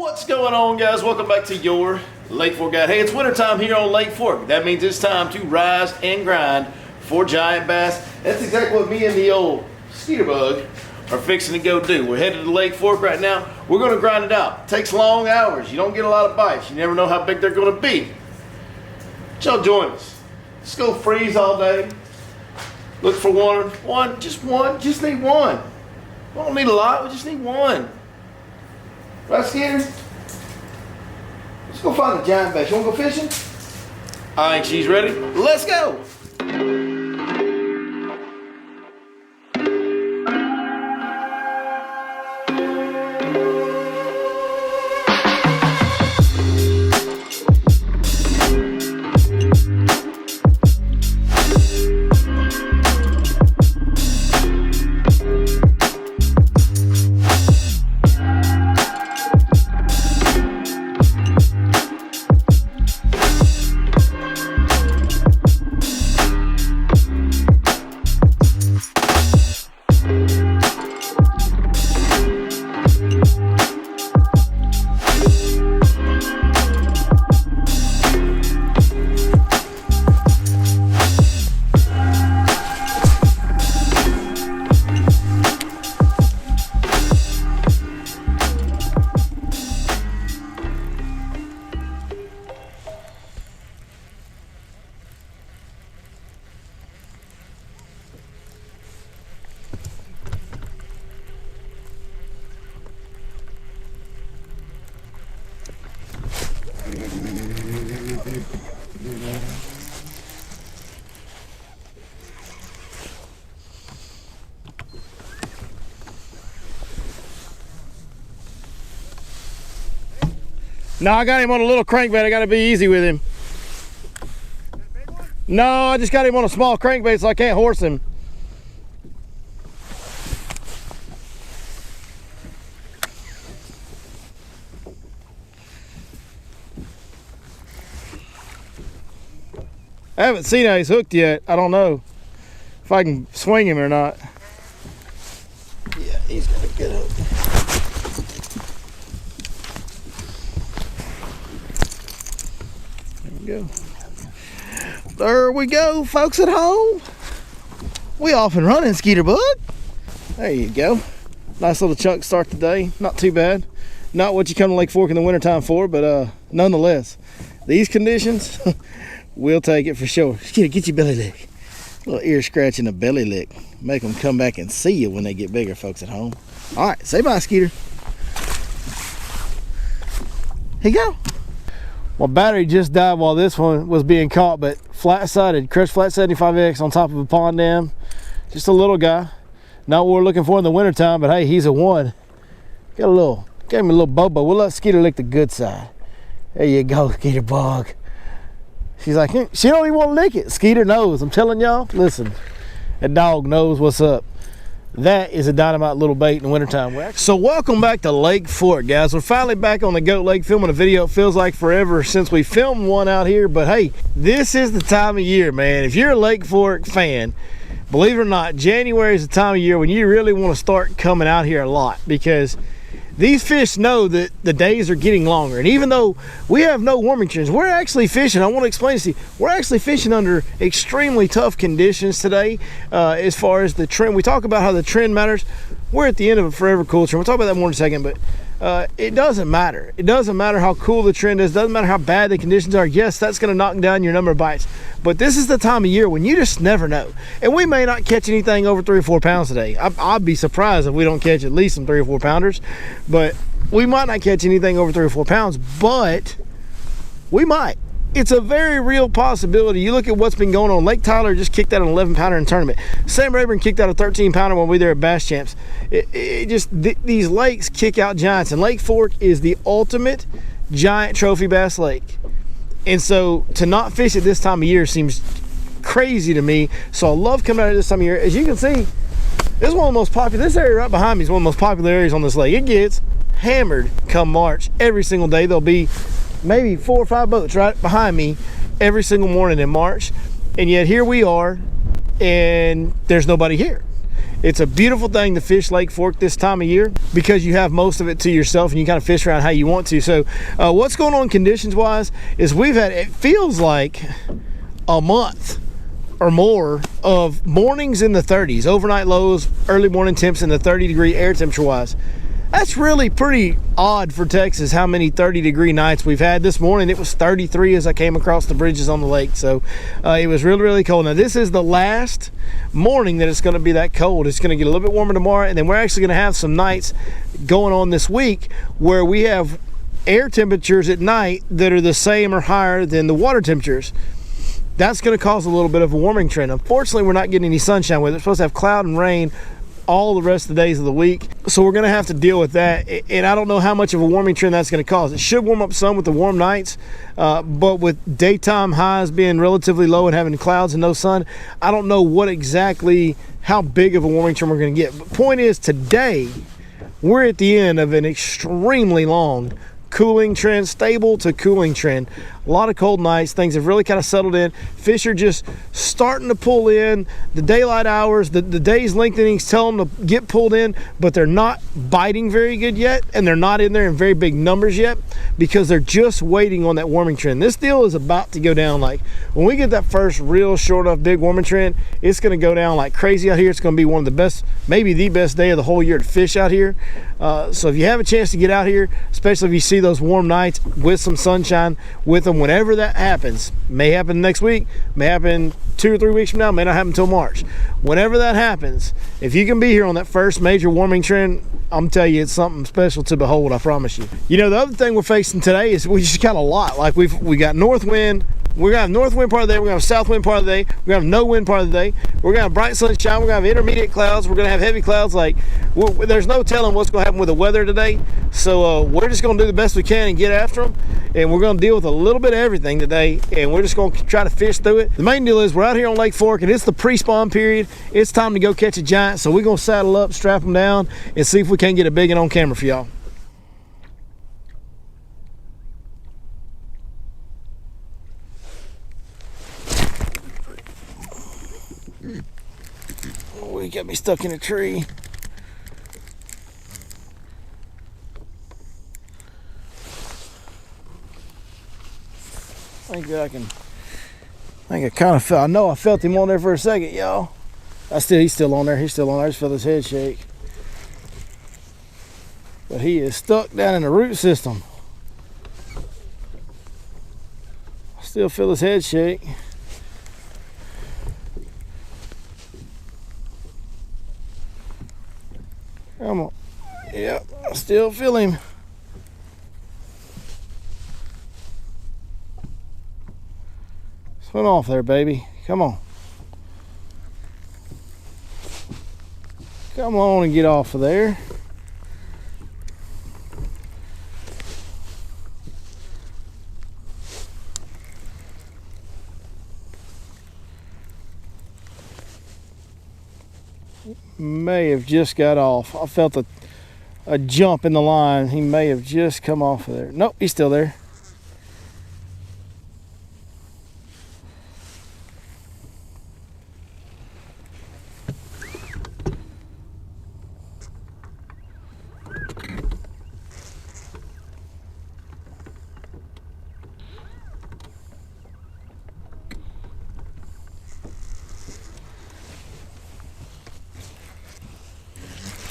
What's going on, guys? Welcome back to your Lake Fork Guide. Hey, it's wintertime here on Lake Fork. That means it's time to rise and grind for giant bass. That's exactly what me and the old Skeeter Bug are fixing to go do. We're headed to Lake Fork right now. We're going to grind it out. It takes long hours. You don't get a lot of bites. You never know how big they're going to be. Y'all join us. Let's go freeze all day. Look for one. Just need one. We don't need a lot. We just need one. Right, Skeeter? Let's go find a giant bass. You want to go fishing? I think she's ready. Let's go. No, I got him on a little crankbait. I got to be easy with him. No, I just got him on a small crankbait, so I can't horse him. I haven't seen how he's hooked yet. I don't know if I can swing him or not. Yeah, he's got a good hook. There we go, folks at home. We off and running, Skeeter Bug. There you go. Nice little chunk start today. Not too bad. Not what you come to Lake Fork in the wintertime for, but nonetheless, these conditions, we'll take it for sure. Skeeter, get your belly lick. A little ear scratch and a belly lick. Make them come back and see you when they get bigger, folks at home. All right, say bye, Skeeter. Here you go. My battery just died while this one was being caught, but flat-sided, Crush Flat 75X on top of a pond dam. Just a little guy. Not what we're looking for in the wintertime, but hey, he's a one. Gave him a little bobo. We'll let Skeeter lick the good side. There you go, Skeeter Bug. She's like, she don't even want to lick it. Skeeter knows, I'm telling y'all. Listen, that dog knows what's up. That is a dynamite little bait in the wintertime. So welcome back to Lake Fork, guys. We're finally back on the Goat Lake filming a video. It feels like forever since we filmed one out here, but hey, this is the time of year, man. If you're a Lake Fork fan, believe it or not, January is the time of year when you really want to start coming out here a lot, because these fish know that the days are getting longer. And even though we have no warming trends, we're actually fishing. I want to explain to you, we're actually fishing under extremely tough conditions today. As far as the trend, we talk about how the trend matters. We're at the end of a forever cool trend. We'll talk about that more in a second, but it doesn't matter. It doesn't matter how cool the trend is. It doesn't matter how bad the conditions are. Yes, that's going to knock down your number of bites. But this is the time of year when you just never know. And we may not catch anything over 3 or 4 pounds today. I'd be surprised if we don't catch at least some 3 or 4 pounders. But we might not catch anything over 3 or 4 pounds, but we might. It's a very real possibility. You look at what's been going on. Lake Tyler just kicked out an 11 pounder in tournament. Sam Rayburn kicked out a 13 pounder when we were there at Bass Champs. These lakes kick out giants, and Lake Fork is the ultimate giant trophy bass lake. And so to not fish at this time of year seems crazy to me. So I love coming out at this time of year. As you can see, this is one of the most popular, this area right behind me is one of the most popular areas on this lake. It gets hammered come March every single day. There'll be maybe 4 or 5 boats right behind me every single morning in March, and yet here we are and there's nobody here. It's a beautiful thing to fish Lake Fork this time of year because you have most of it to yourself and you kind of fish around how you want to. So what's going on conditions wise is we've had, it feels like a month or more of mornings in the 30s, overnight lows, early morning temps in the 30-degree air temperature wise. That's really pretty odd for Texas, how many 30-degree nights we've had. This morning it was 33 as I came across the bridges on the lake, so it was really, really cold. Now this is the last morning that it's going to be that cold. It's going to get a little bit warmer tomorrow, and then we're actually going to have some nights going on this week where we have air temperatures at night that are the same or higher than the water temperatures. That's going to cause a little bit of a warming trend. Unfortunately, we're not getting any sunshine with it. It's supposed to have cloud and rain all the rest of the days of the week, so we're going to have to deal with that, and I don't know how much of a warming trend that's going to cause. It should warm up some with the warm nights, but with daytime highs being relatively low and having clouds and no sun, I don't know what exactly, how big of a warming trend we're going to get. But point is, today we're at the end of an extremely long cooling trend, stable to cooling trend. A lot of cold nights, things have really kind of settled in. Fish are just starting to pull in. The daylight hours, the days lengthening tell them to get pulled in, but they're not biting very good yet, and they're not in there in very big numbers yet because they're just waiting on that warming trend. This deal is about to go down. Like when we get that first real short enough big warming trend, it's going to go down like crazy out here. It's going to be one of the best, maybe the best day of the whole year to fish out here. So if you have a chance to get out here, especially if you see those warm nights with some sunshine with them, whenever that happens, may happen next week, may happen 2 or 3 weeks from now, may not happen until March. Whenever that happens, if you can be here on that first major warming trend, I'm telling you, it's something special to behold, I promise you. You know, the other thing we're facing today is we just got a lot. Like we got north wind. We're gonna have north wind part of the day, we're gonna have south wind part of the day, we're gonna have no wind part of the day, we're gonna have bright sunshine, we're gonna have intermediate clouds, we're gonna have heavy clouds. Like there's no telling what's gonna happen with the weather today. So we're just gonna do the best we can and get after them, and we're gonna deal with a little bit of everything today, and we're just gonna try to fish through it. The main deal is we're out here on Lake Fork and it's the pre-spawn period. It's time to go catch a giant, so we're gonna saddle up, strap them down, and see if we can get a big one on camera for y'all. Oh, he got me stuck in a tree. I think I kind of felt, I know I felt him on there for a second, y'all. He's still on there. He's still on there. I just felt his head shake. But he is stuck down in the root system. I still feel his head shake. Come on. Yep, I still feel him. Swim off there, baby. Come on. Come on and get off of there. May have just got off. I felt a jump in the line. He may have just come off of there. Nope, he's still there.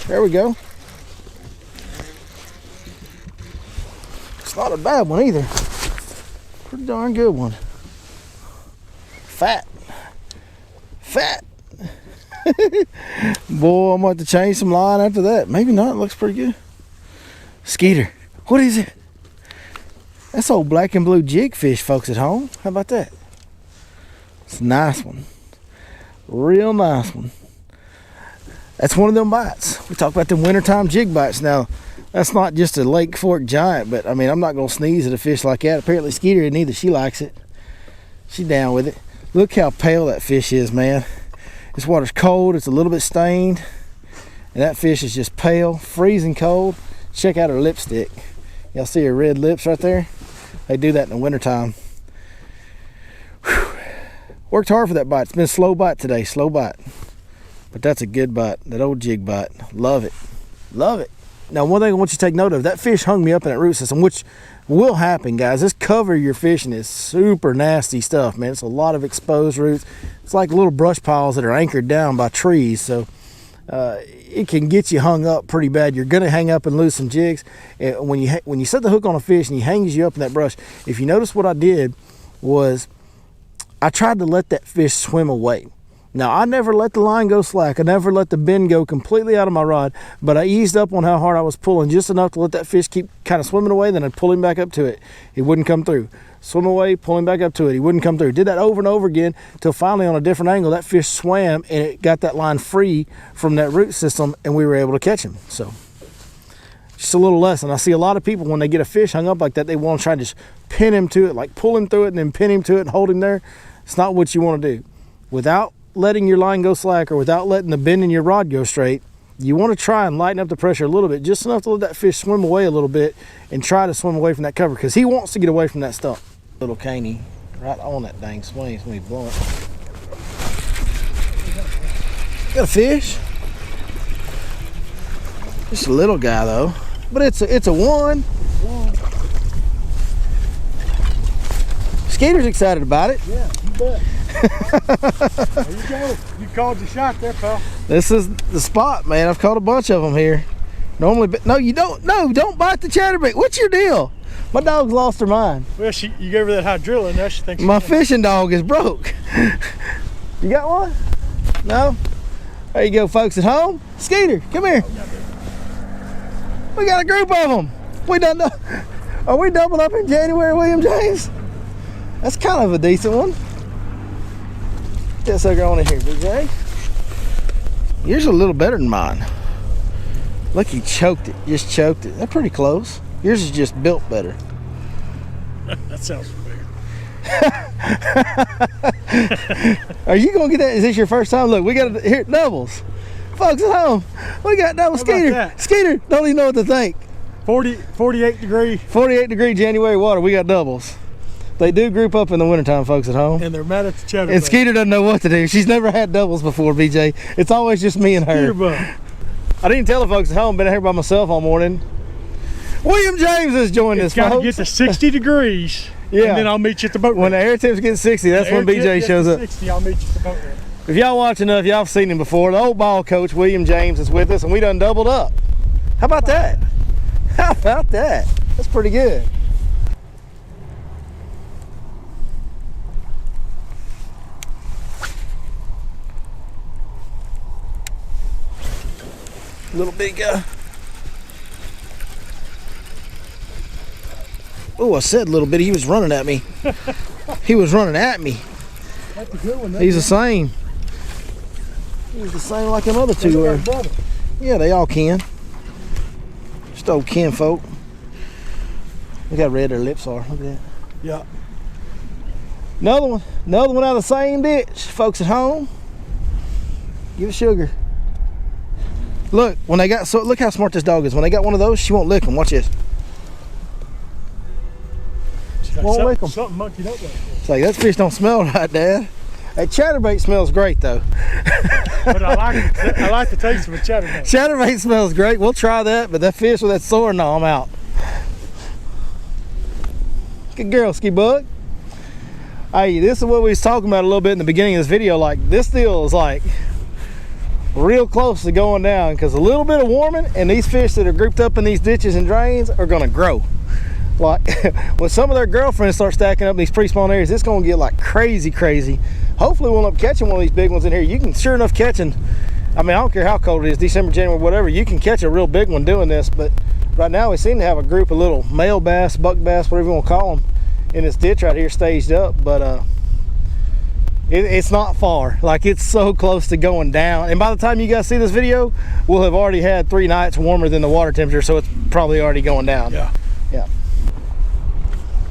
There we go. It's not a bad one either. Pretty darn good one. Fat. Boy, I'm going to have to change some line after that. Maybe not. It looks pretty good. Skeeter. What is it? That's old black and blue jigfish, folks at home. How about that? It's a nice one. Real nice one. That's one of them bites. We talk about them wintertime jig bites. Now, that's not just a Lake Fork giant, but I mean, I'm not going to sneeze at a fish like that. Apparently, Skeeter isn't either. She likes it. She's down with it. Look how pale that fish is, man. This water's cold. It's a little bit stained. And that fish is just pale, freezing cold. Check out her lipstick. Y'all see her red lips right there? They do that in the wintertime. Whew. Worked hard for that bite. It's been a slow bite today. Slow bite. But that's a good bite, that old jig bite. Love it, love it. Now, one thing I want you to take note of, that fish hung me up in that root system, which will happen, guys. This cover you're fishing is super nasty stuff, man. It's a lot of exposed roots. It's like little brush piles that are anchored down by trees, so it can get you hung up pretty bad. You're gonna hang up and lose some jigs. And when you set the hook on a fish and he hangs you up in that brush, if you notice what I did was I tried to let that fish swim away. Now, I never let the line go slack. I never let the bend go completely out of my rod, but I eased up on how hard I was pulling, just enough to let that fish keep kind of swimming away. Then I'd pull him back up to it. He wouldn't come through. Swim away, pull him back up to it. He wouldn't come through. Did that over and over again till finally on a different angle, that fish swam and it got that line free from that root system and we were able to catch him. So just a little lesson. I see a lot of people when they get a fish hung up like that, they want to try to just pin him to it, like pull him through it and then pin him to it and hold him there. It's not what you want to do. Without letting your line go slack or without letting the bend in your rod go straight, you want to try and lighten up the pressure a little bit, just enough to let that fish swim away a little bit and try to swim away from that cover because he wants to get away from that stump. Little caney right on that dang swing. It's going to be blunt. Got a fish. Just a little guy though, but it's a one. Skeeter's excited about it. Yeah, you bet. There you go. You called your shot there, pal. This is the spot, man. I've caught a bunch of them here. Normally, but no, you don't. No, don't bite the chatterbait. What's your deal? My dog's lost her mind. Well, you gave her that hydrilla, now she thinks my fishing dog is broke. You got one? No? There you go, folks at home. Skeeter, come here. We got a group of them. Are we doubled up in January, William James? That's kind of a decent one. Get that sucker on in here, BJ. Yours is a little better than mine. Look, he choked it, just choked it. That's pretty close. Yours is just built better. That sounds familiar. Are you gonna get that? Is this your first time? Look, we got here doubles. Folks at home, we got double. Skeeter. Skeeter don't even know what to think. 48 degree January water. We got doubles. They do group up in the wintertime, folks at home. And they're mad at the chatterbait. And Skeeter doesn't know what to do. She's never had doubles before, BJ. It's always just me and her. I didn't tell the folks at home, been out here by myself all morning. William James has joined us, folks. It's got to get to 60 degrees. Yeah. And then I'll meet you at the boat. When the air temps get 60, that's when BJ shows up. 60, I'll meet you at the boat. If y'all watch enough, y'all have seen him before. The old ball coach, William James, is with us, and we done doubled up. How about that? How about that? That's pretty good. Little big guy. Oh, I said little bitty. He was running at me. He was running at me. That's a good one. He's the same. He's the same like them other two were. Yeah, they all can. Just old kinfolk. Look how red their lips are. Look at that. Yeah. Another one. Another one out of the same ditch. Folks at home, give it sugar. Look, when they got, so look how smart this dog is. When they got one of those, she won't lick them. Watch this. Like won't lick them. Something monkeyed up like that. It's like, that fish don't smell right, Dad. That chatterbait smells great, though. But I like the taste of a chatterbait. Chatterbait smells great. We'll try that, but that fish with that sore, no, I'm out. Good girl, Ski Bug. Hey, this is what we was talking about a little bit in the beginning of this video. Like, this deal is like real close to going down because a little bit of warming and these fish that are grouped up in these ditches and drains are gonna grow. Like when some of their girlfriends start stacking up in these pre-spawn areas, it's gonna get like crazy. Hopefully we'll end up catching one of these big ones in here. You can sure enough catching, I mean, I don't care how cold it is, December, January, whatever, you can catch a real big one doing this. But right now we seem to have a group of little male bass, buck bass, whatever you want to call them, in this ditch right here staged up. But it's not far. Like, it's so close to going down, and by the time you guys see this video, we'll have already had 3 nights warmer than the water temperature, so it's probably already going down. Yeah.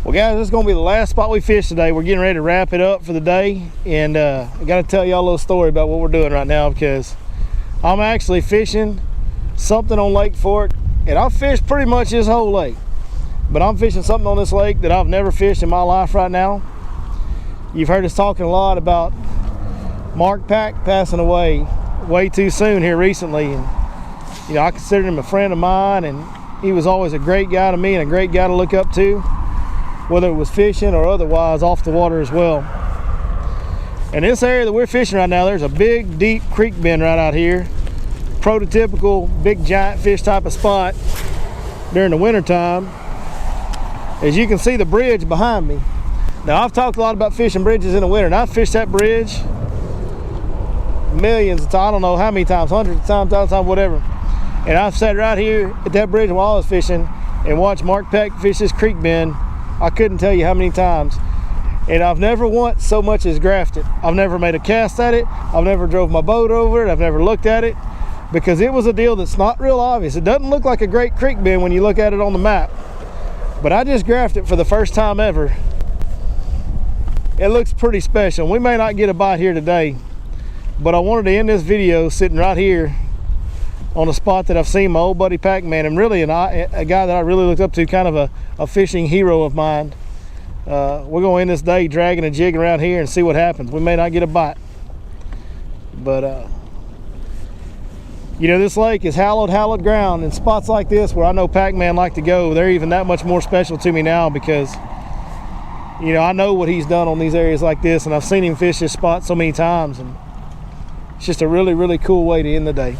Well, guys, this is going to be the last spot we fished today. We're getting ready to wrap it up for the day, and I got to tell y'all a little story about what we're doing right now, because I'm actually fishing something on Lake Fork, and I've fished pretty much this whole lake, but I'm fishing something on this lake that I've never fished in my life right now. You've heard us talking a lot about Mark Pack passing away way too soon here recently. And you know, I considered him a friend of mine, and he was always a great guy to me and a great guy to look up to, whether it was fishing or otherwise off the water as well. And this area that we're fishing right now, there's a big deep creek bend right out here. Prototypical big giant fish type of spot during the winter time. As you can see the bridge behind me. Now, I've talked a lot about fishing bridges in the winter, and I've fished that bridge millions of times, I don't know how many times, hundreds of times, thousands of times, whatever. And I've sat right here at that bridge while I was fishing and watched Mark Peck fish this creek bend. I couldn't tell you how many times. And I've never once so much as graphed it. I've never made a cast at it. I've never drove my boat over it. I've never looked at it, because it was a deal that's not real obvious. It doesn't look like a great creek bend when you look at it on the map. But I just graphed it for the first time ever. It looks pretty special. We may not get a bite here today, but I wanted to end this video sitting right here on a spot that I've seen my old buddy Pac-Man, and really a guy that I really looked up to, kind of a fishing hero of mine. We're going to end this day dragging a jig around here and see what happens. We may not get a bite, but you know, this lake is hallowed ground, and spots like this where I know Pac-Man like to go, they're even that much more special to me now, because you know, I know what he's done on these areas like this, and I've seen him fish this spot so many times, and it's just a really cool way to end the day.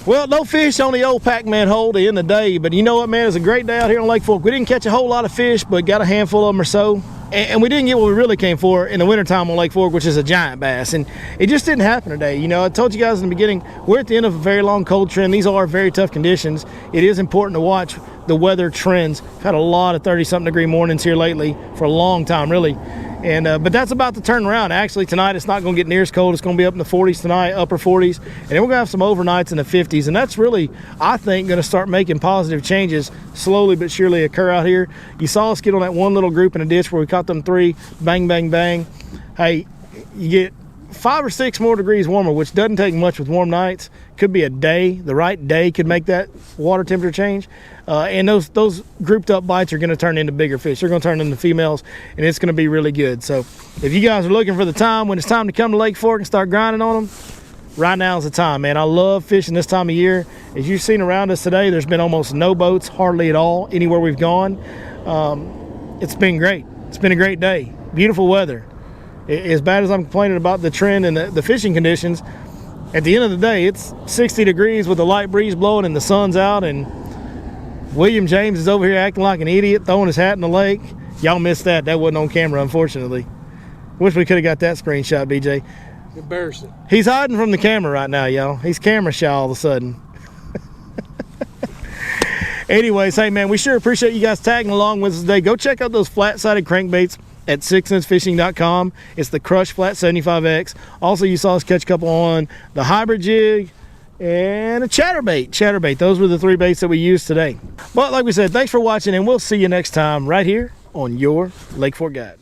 Well, no fish on the old Pac-Man hole to end the day, but you know what, man, it's a great day out here on Lake Fork. We didn't catch a whole lot of fish, but got a handful of them or so. And we didn't get what we really came for in the wintertime on Lake Fork, which is a giant bass. And it just didn't happen today. You know, I told you guys in the beginning, we're at the end of a very long cold trend. These are very tough conditions. It is important to watch the weather trends. We've had a lot of 30-something degree mornings here lately for a long time, really. And but that's about to turn around. Actually, tonight it's not going to get near as cold. It's going to be up in the 40s tonight, upper 40s. And then we're going to have some overnights in the 50s. And that's really, I think, going to start making positive changes slowly but surely occur out here. You saw us get on that one little group in a ditch where we caught them 3, bang, bang, bang. Hey, you get 5 or 6 more degrees warmer, which doesn't take much with warm nights. Could be a day. The right day could make that water temperature change. And those grouped up bites are going to turn into bigger fish. They're going to turn into females, and it's going to be really good. So if you guys are looking for the time when it's time to come to Lake Fork and start grinding on them, right now is the time, man. I love fishing this time of year. As you've seen around us today, there's been almost no boats, hardly at all, anywhere we've gone. It's been great. It's been a great day. Beautiful weather. As bad as I'm complaining about the trend and the fishing conditions, at the end of the day, it's 60 degrees with a light breeze blowing and the sun's out, and William James is over here acting like an idiot, throwing his hat in the lake. Y'all missed that. That wasn't on camera, unfortunately. Wish we could have got that screenshot, BJ. Embarrassing. He's hiding from the camera right now, y'all. He's camera shy all of a sudden. Anyways, hey, man, we sure appreciate you guys tagging along with us today. Go check out those flat-sided crankbaits at 6censfishing.com. It's the Crush Flat 75X. Also, you saw us catch a couple on the hybrid jig and a chatterbait. Those were the 3 baits that we used today. But like we said, thanks for watching, and we'll see you next time right here on your Lake Fork Guide.